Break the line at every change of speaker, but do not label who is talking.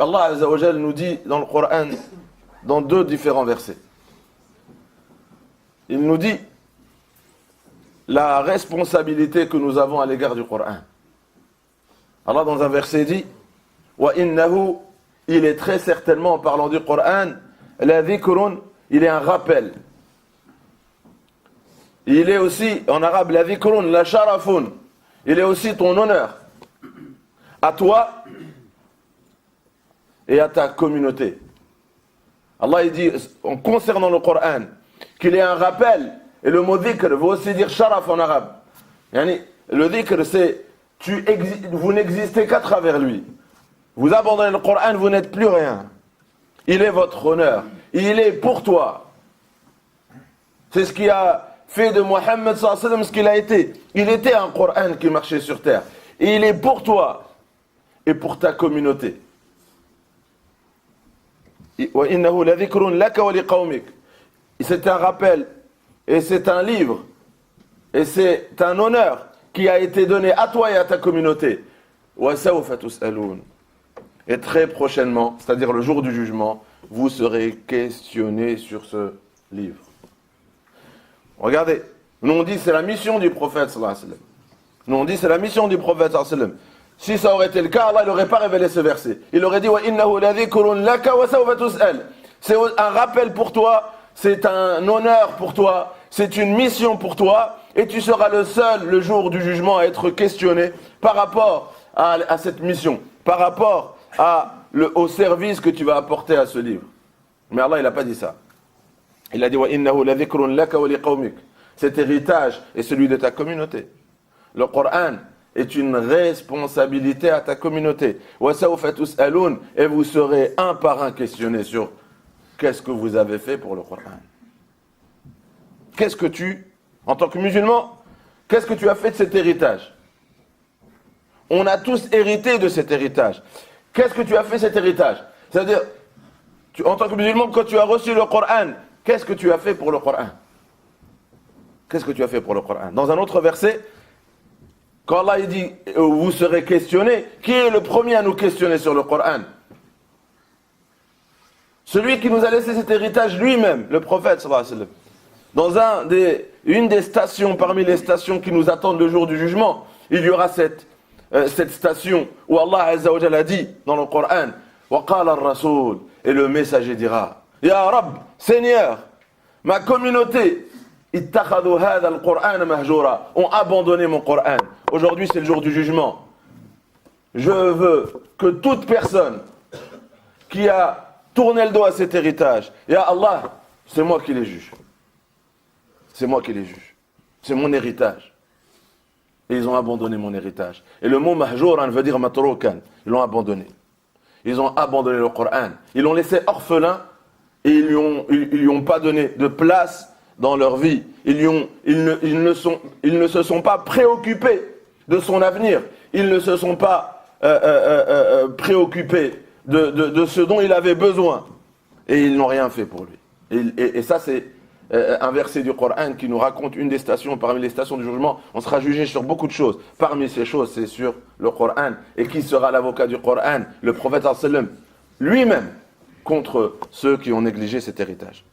qu'Allah Azza wa Jal nous dit dans le Coran, dans 2 différents versets. Il nous dit la responsabilité que nous avons à l'égard du Coran. Allah dans un verset dit wa innahu, il est très certainement, en parlant du Coran, la dhikrun, il est un rappel. Il est aussi, en arabe, la dhikrun, la sharafun, il est aussi ton honneur à toi et à ta communauté. Allah il dit, en concernant le Coran, qu'il est un rappel, et le mot dhikr veut aussi dire sharaf en arabe. Yani, le dhikr c'est, vous n'existez qu'à travers lui. Vous abandonnez le Coran, vous n'êtes plus rien. Il est votre honneur. Il est pour toi. C'est ce qui a fait de Mohammed sallallahu alayhi wa sallam ce qu'il a été. Il était un Coran qui marchait sur terre. Et il est pour toi et pour ta communauté. C'est un rappel et c'est un livre et c'est un honneur qui a été donné à toi et à ta communauté. Et très prochainement, c'est-à-dire le jour du jugement, vous serez questionnés sur ce livre. Regardez, nous on dit c'est la mission du prophète sallallahu alayhi wa sallam. Nous on dit c'est la mission du prophète sallallahu alayhi wa sallam. Si ça aurait été le cas, Allah n'aurait pas révélé ce verset. Il aurait dit wa innahu la dhikrun laka wa sawfa tus'al. C'est un rappel pour toi, c'est un honneur pour toi, c'est une mission pour toi, et tu seras le seul le jour du jugement à être questionné par rapport à cette mission, par rapport au service que tu vas apporter à ce livre. Mais Allah il n'a pas dit ça. Il a dit wa innahu la dhikrun laka wa liqawmik. Cet héritage est celui de ta communauté. Le Coran est une responsabilité à ta communauté. Wa sawfa tus'alun, et vous serez un par un questionnés sur qu'est-ce que vous avez fait pour le Coran. Qu'est-ce que en tant que musulman, qu'est-ce que tu as fait de cet héritage? On a tous hérité de cet héritage. Qu'est-ce que tu as fait de cet héritage? C'est-à-dire, en tant que musulman, quand tu as reçu le Coran, qu'est-ce que tu as fait pour le Coran? Qu'est-ce que tu as fait pour le Coran? Dans un autre verset, quand Allah dit « vous serez questionnés », qui est le premier à nous questionner sur le Coran? Celui qui nous a laissé cet héritage lui-même, le prophète sallallahu alayhi wa sallam. Dans une des stations, parmi les stations qui nous attendent le jour du jugement, il y aura cette station où Allah Azza wa Jalla a dit dans le Coran « Wa qala ar-rasoul » et le messager dira « Ya Rabb, Seigneur, ma communauté, ittakhadhu hadha al-Qur'an mahjura » ont abandonné mon Coran. Aujourd'hui, c'est le jour du jugement. Je veux que toute personne qui a tourné le dos à cet héritage, Ya Allah, c'est moi qui les juge. C'est moi qui les juge. C'est mon héritage. Et ils ont abandonné mon héritage. Et le mot mahjouran veut dire matroukan. Ils l'ont abandonné. Ils ont abandonné le Coran. Ils l'ont laissé orphelin et ils lui ont pas donné de place dans leur vie. Ils ne se sont pas préoccupés de son avenir. Ils ne se sont pas préoccupés de ce dont il avait besoin. Et ils n'ont rien fait pour lui. Et ça, c'est un verset du Coran qui nous raconte une des stations, parmi les stations du jugement. On sera jugé sur beaucoup de choses. Parmi ces choses, c'est sur le Coran. Et qui sera l'avocat du Coran? Le prophète sallallahu alayhi wa sallam lui-même, contre ceux qui ont négligé cet héritage.